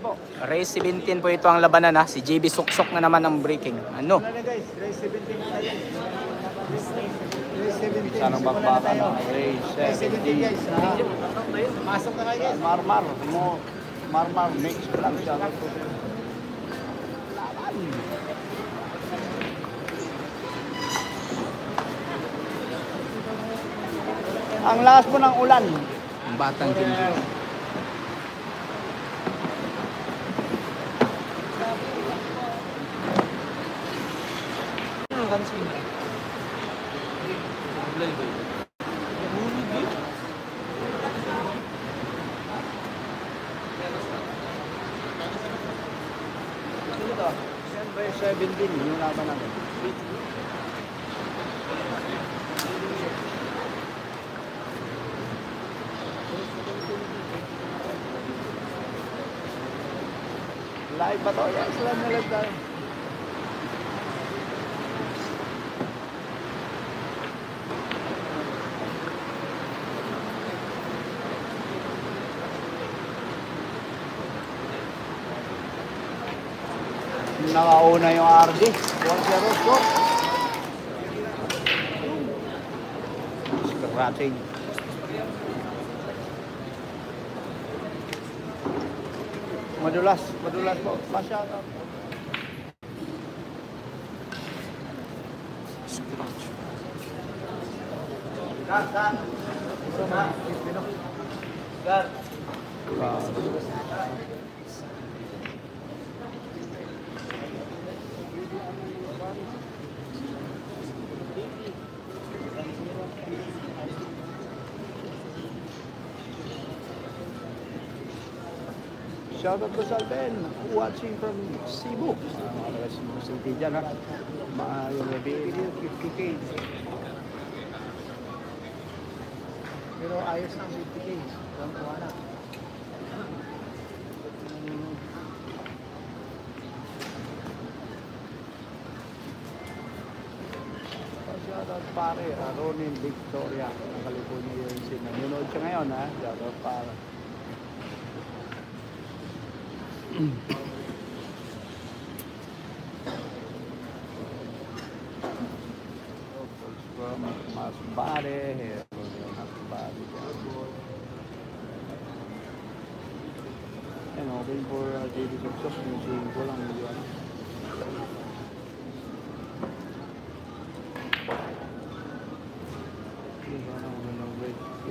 po. Race 17 po ito ang labanan ha. Si JB Suksok na naman ang breaking. Ano? Ano na guys? Race 17 na guys. Race 17. Isa ng bakbakan na. Race 17 guys. Masok na kayo guys. Marmar. Marmar mix lang siya. Ang lakas po ng ulan. Ang batang Jinju. Race 17 yung laban namin. Live ba to? Yes, live na live tayo. Nakauna yung RD. 1-0 score. Scratching. Madulas po. Masyado. Shout out to Salben, watching from Cebu. Cebu City dyan ha. Yung video 50K. Pero ayos ang 50K. Huwag wala. Shout out pare, Ronin Victoria. Ng California yung nanonood siya ngayon ha. Shout out pare. Masbate, Masbate. And hoping for JB Suksok, yung ko lang yun.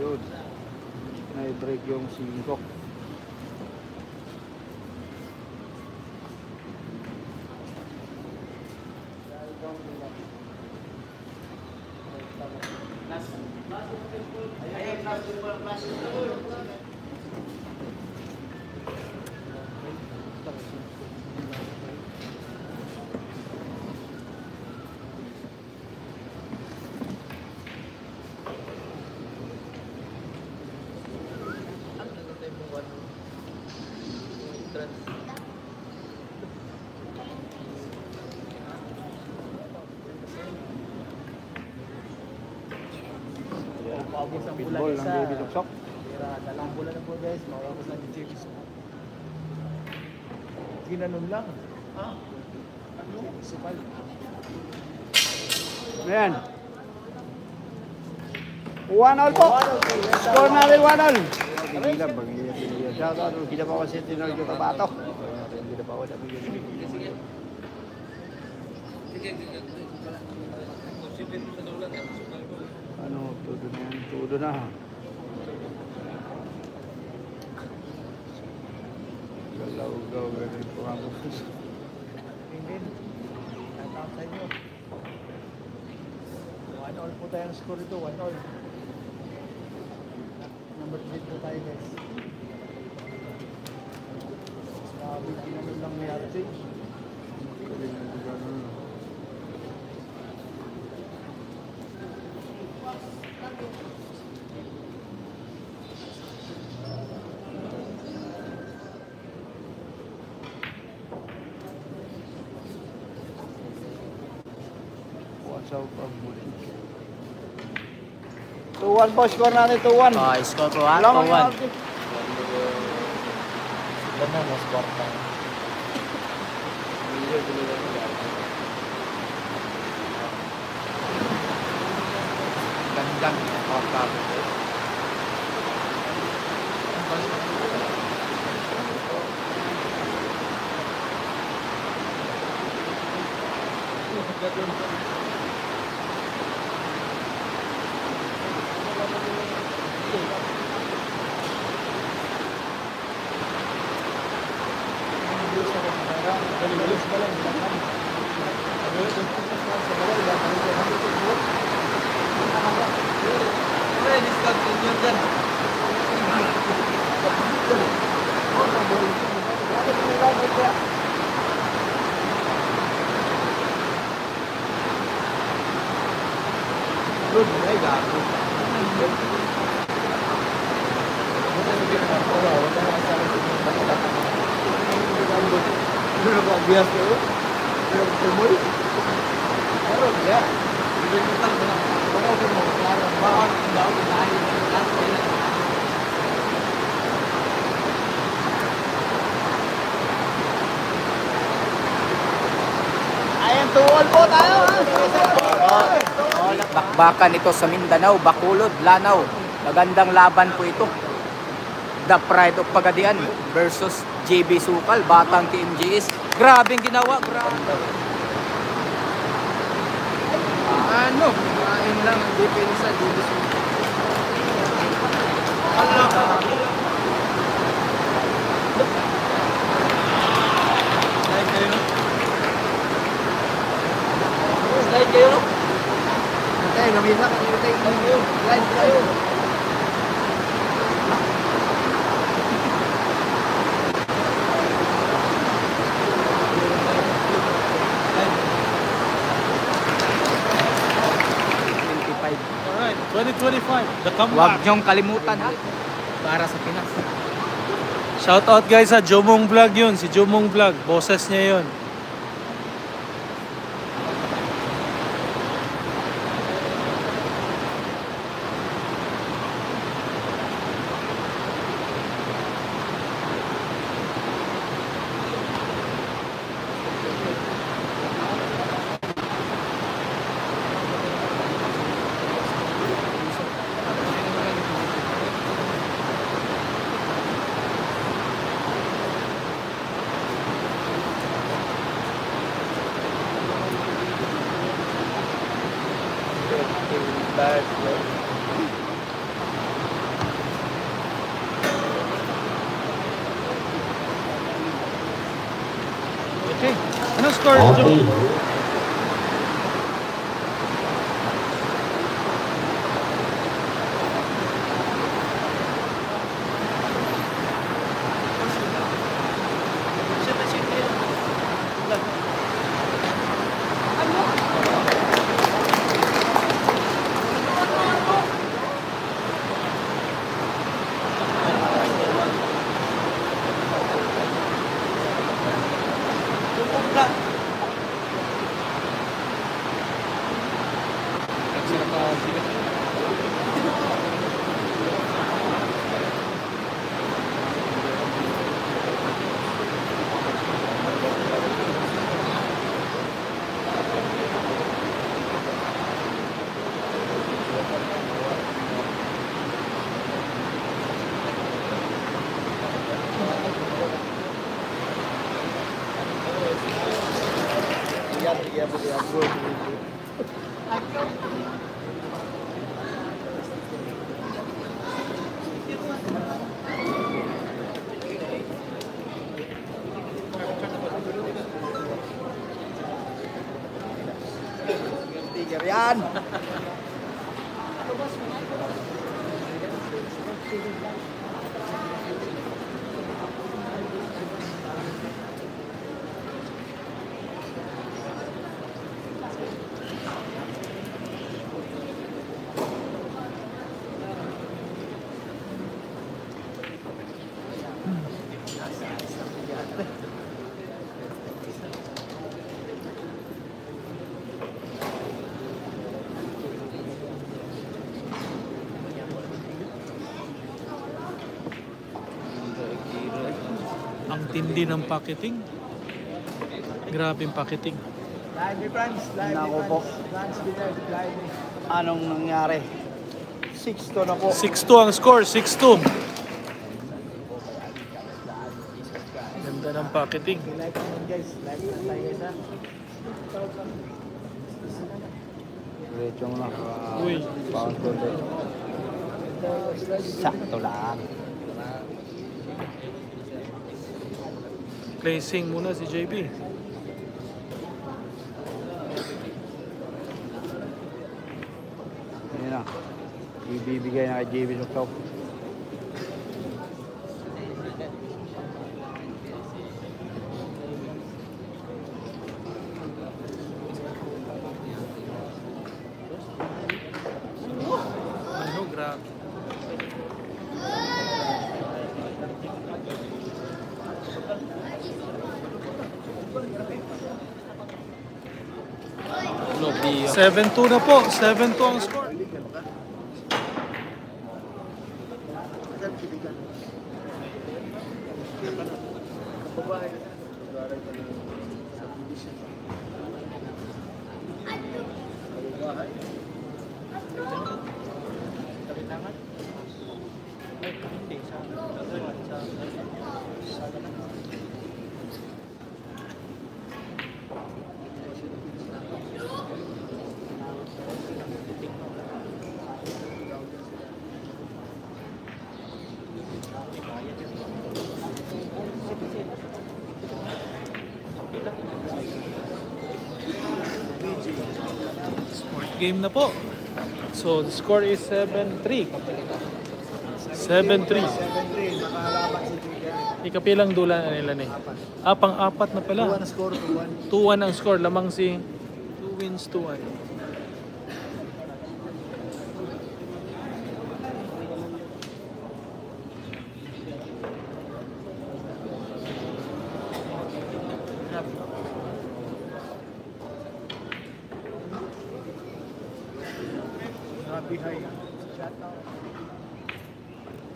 Yun, na-break yung 5. Maubos ang bulan Pitbull ng isa. JB Suksok. Dalawang bulan na po guys. Maubos ang JB Suksok. Ginanon lang. Ano? Sipal. Ayan. 1-0 po. Score natin 1-0. Pinigilan, pinigilan. Shout out. Kita pa ako si Tinor yung kabato. Kita pa ako sa pinigilan. Ano, todo na yan. Todo na. Galaw-gaw. Ganun po ang usus. Hindi. Tatawag sa inyo. 1-all po tayo ang score ito. 1-all. Number 3 po tayo guys. Sabi, ginanon lang may RJ. South of Bulik. 2-1 po, score natin 2-1. Score po ha, Lamang 2-1. yung Ganda mo, sport time. Gandang ginagawa. Bias ko. Pero tumoy. Pero ya. Ayan, tuwal po tayo. Bakbakan ito sa Mindanao, Bacolod, Lanao. Magandang laban po ito. The Pride of Pagadian versus JB Sukal, Batang TMGS. Grabeng ginawa, grabe. Ano? Kain lang ang depensa, JB Sukal. Slide kayo. Tay, namisa ka dito tayo. Slide kayo. Alright, 2025, the Huwag comeback. niyong kalimutan ha. Para sa Pinas. Shout out guys sa Jomong Vlog yun. Si Jomong Vlog, boses niya yun. Okay, ano score nyo? Tiger yan. Tindi ng packeting. Grabe yung packeting. Nako po. Anong nangyari? 6-2 na po. 6-2 ang score, 6-2. Ganda ng packeting. Diretso mo na. Uy. Pound control. Sakto lang. Placing muna si JB. Ayan na. Ibibigay na kay JB Suktok. Ano, grabe. Nobby. 7-2 na po. 7-2 ang score. Sport game na po. So, the score is 7-3. 7-3. Ikapilang dula na nila ni. Pang-apat na pala. 2-1 score, 2-1. 2-1 ang score. Lamang si 2 wins, 2-1.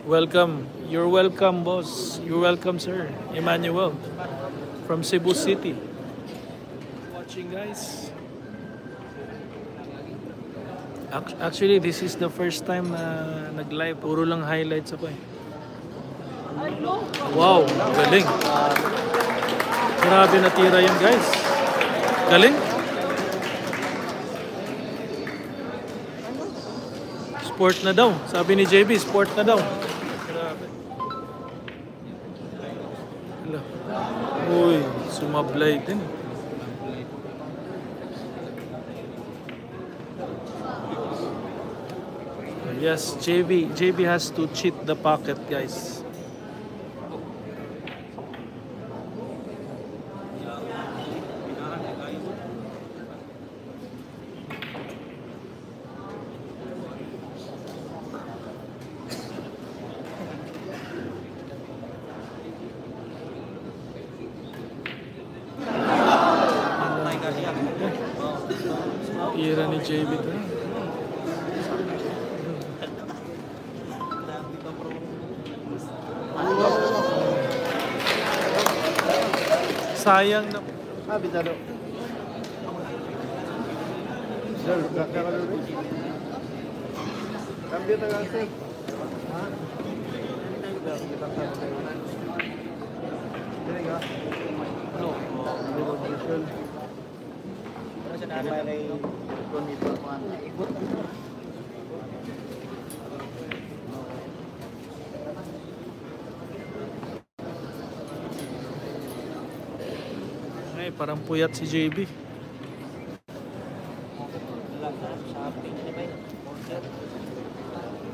Welcome. You're welcome, boss. You're welcome, sir. Emmanuel from Cebu City. Watching, guys. Actually, this is the first time na nag-live. Puro lang highlights ako eh. Wow, galing. Grabe natira yan, guys. Galing. Sport na daw. Sabi ni JB, sport na daw. Grabe. Hala. Uy, sumablay din. Yes, JB has to cheat the pocket, guys. Ira ni JB to. Sayang na. Bitalo. Sir, cambio na kasi. Ha? No. Revolution. Ay, parang puyat si JB.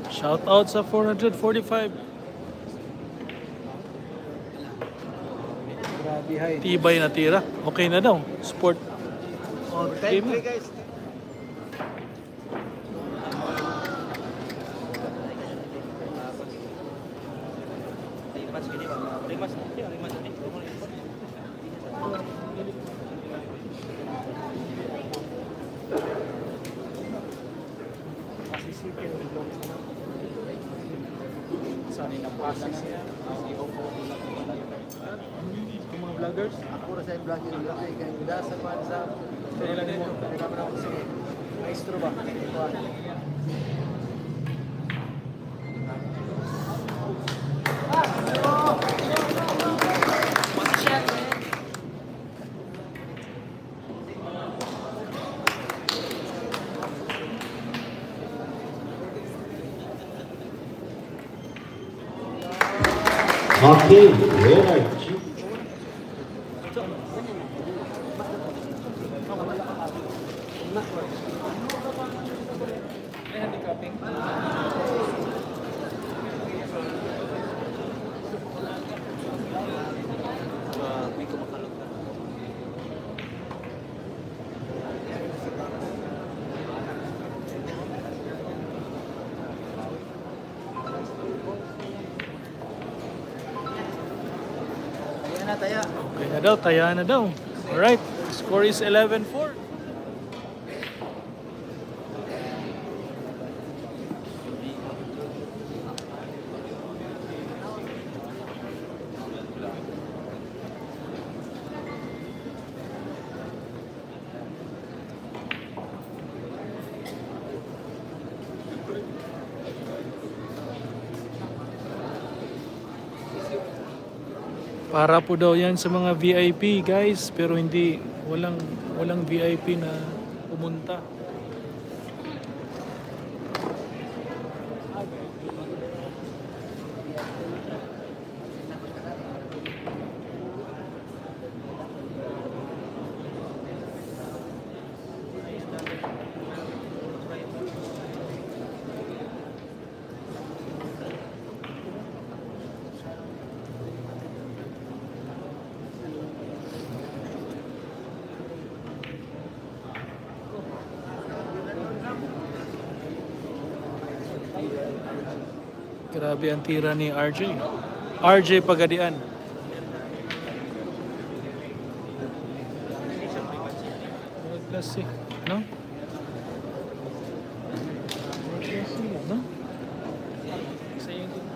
Shout out sa 445. Tibay na tira. Okay na daw. Sport. Game na. Guys. Sorry na process. vloggers? Ako na sa vlogging kay Gudasa man sa Kailan mo? kailangan ako si maestro ba? Okay, Leonard G. May handicapping? May kumakalog na. Ayan na, taya. Okay na daw, taya na daw. Alright, score is 11-4. Para po daw yan sa mga VIP guys, pero hindi, walang VIP na pumunta. Grabe ang tira ni RJ. RJ Pagadian. World class eh, no? World class eh, no? Isa yun din.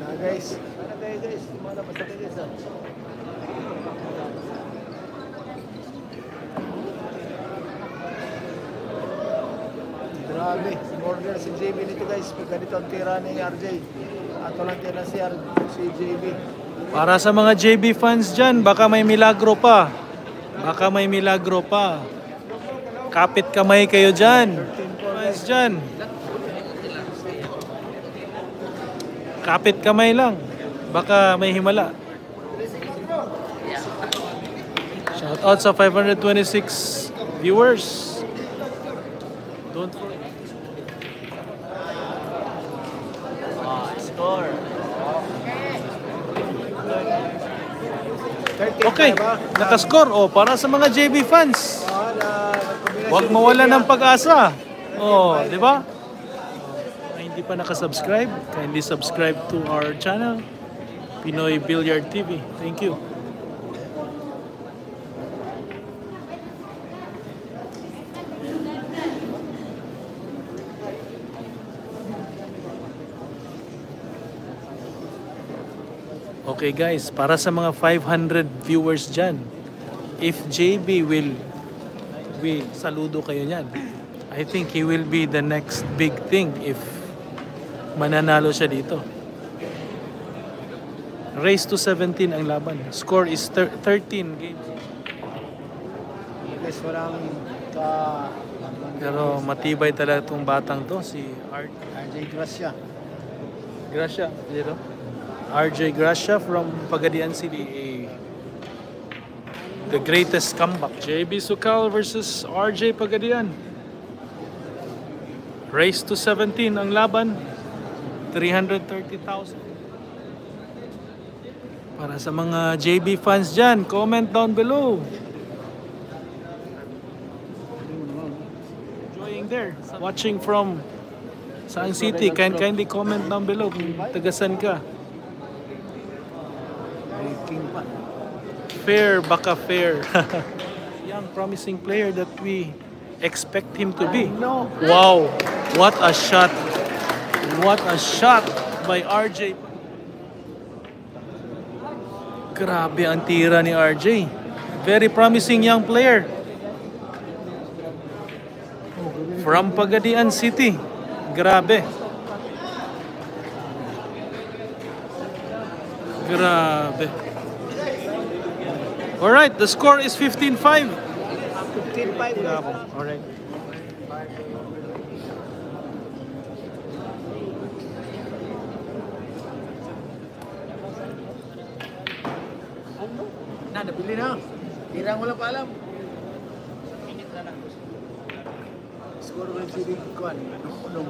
Na guys. Ano tayo guys? Mana pa sa guys. Grabe, order si JB nito guys. Pag ganito ang tira ni RJ. Ato lang tira si JB. Para sa mga JB fans dyan, baka may milagro pa. Baka may milagro pa. Kapit kamay kayo dyan. Fans dyan. Kapit kamay lang. Baka may himala. Shout out sa 526 viewers. Don't forget. Score. Okay, nakascore. Oh, para sa mga JB fans. Huwag mawala ng pag-asa. Oh, di ba? Hindi pa nakasubscribe, kindly subscribe to our channel, Pinoy Billiard TV. Thank you. Okay guys, para sa mga 500 viewers dyan, if JB will saludo kayo niyan. I think he will be the next big thing if mananalo siya dito. Race to 17 ang laban. Score is 13 games. Guys, walang Pero matibay talaga itong batang to, si RJ Gracia. Gracia. Dito. RJ Gracia from Pagadian City. The greatest comeback. JB Sucal versus RJ Pagadian. Race to 17 ang laban. 330,000. Para sa mga JB fans dyan, comment down below. Enjoying there. Watching from saan city? Kindly comment down below kung tagasan ka. Breaking pa. Fair, baka fair. young promising player that we expect him to be. No. Wow, what a shot. What a shot by RJ. Grabe ang tira ni RJ. Very promising young player. From Pagadian City. Grabe. Grabe. Alright, the score is 15-5. 15-5. Alright. Nabili na. Tirang wala pa alam. Score ko yung CD kuan. Unong.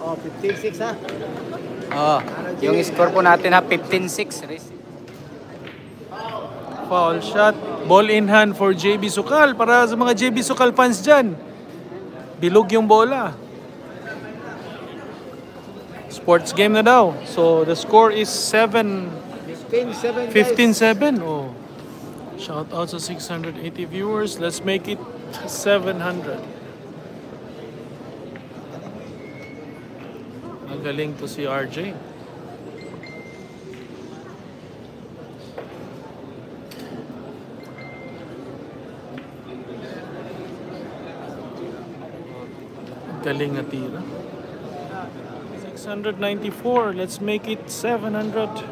Oh, 15-6 ha. Oh, yung score po natin ha, 15-6. Foul shot. Ball in hand for JB Sucal. Para sa mga JB Sucal fans dyan. Bilog yung bola. Sports game na daw. So the score is 15-7. 15-7. Oh. Shout out sa 680 viewers. Let's make it 700. Magaling to si RJ. Galing na tira. 694. Let's make it 700.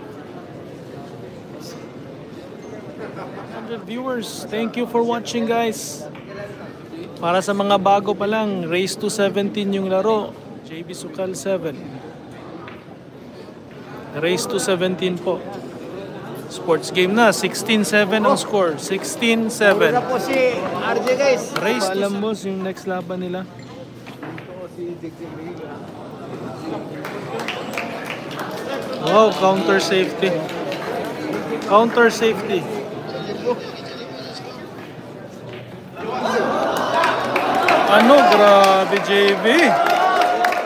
100 viewers. Thank you for watching, guys. Para sa mga bago pa lang, race to 17 yung laro. JB Sucal 7. Race to 17 po. Sports game na. 16-7 ang score. 16-7. Wala po si RJ guys. Race to alam mo yung next laban nila. Wow, counter safety. Counter safety. Ano, grabe JB.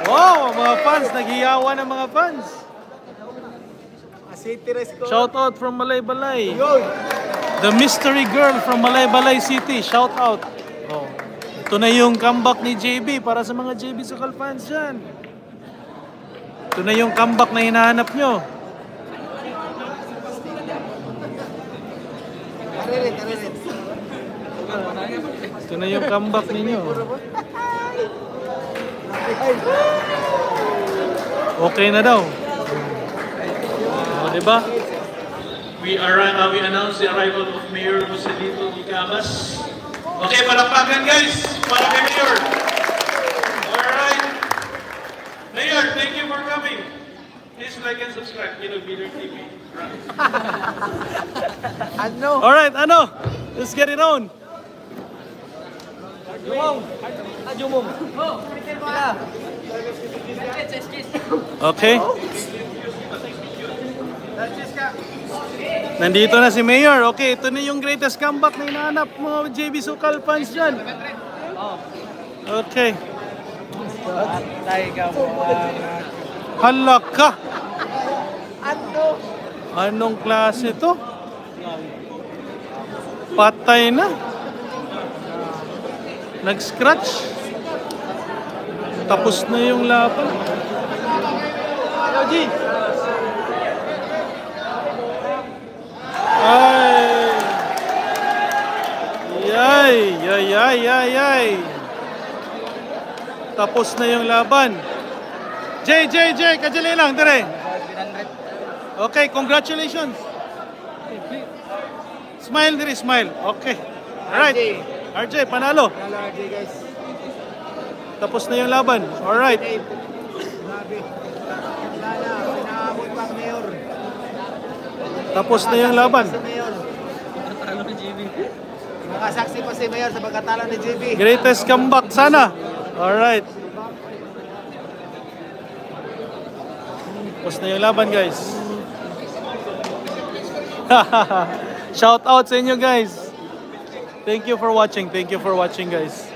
Wow, mga fans, naghiyawan ng mga fans. Shout out from Malaybalay. The mystery girl from Malaybalay City. Shout out. Oh. Ito na yung comeback ni JB para sa mga JB Sucal fans dyan. Ito na yung comeback na hinahanap nyo. Ito na yung comeback ninyo. Okay na daw. O, diba? We announced the arrival of Mayor Joselito Icabas. Okay, palakpakan guys! Para kay Mayor! Alright! Mayor, thank you for coming! Please like and subscribe. Beater TV. Ano? Alright, ano? Let's get it on! Okay. Nandito na si Mayor. Okay, ito na yung greatest comeback na hinahanap mga JB Sucal fans dyan. Okay. Hala ka! Anong klase to? Patay na. Nag-scratch. Tapos na yung laban. Ay! Yay! Yay! Yay! Yay! Yay! Tapos na yung laban. Jay! Kajali lang, dire. Okay, congratulations. Smile, dire, smile. Okay. Alright. RJ, panalo. RJ guys. Tapos na yung laban. Alright. Grabe. Pinaabot pa ang Mayor. Tapos na yung laban. Nakasaksi pa si Mayor sa pagkatalo ni JB. Greatest comeback sana. Alright. Tapos na yung laban, guys. Shout out sa inyo, guys. Thank you for watching. Thank you for watching, guys.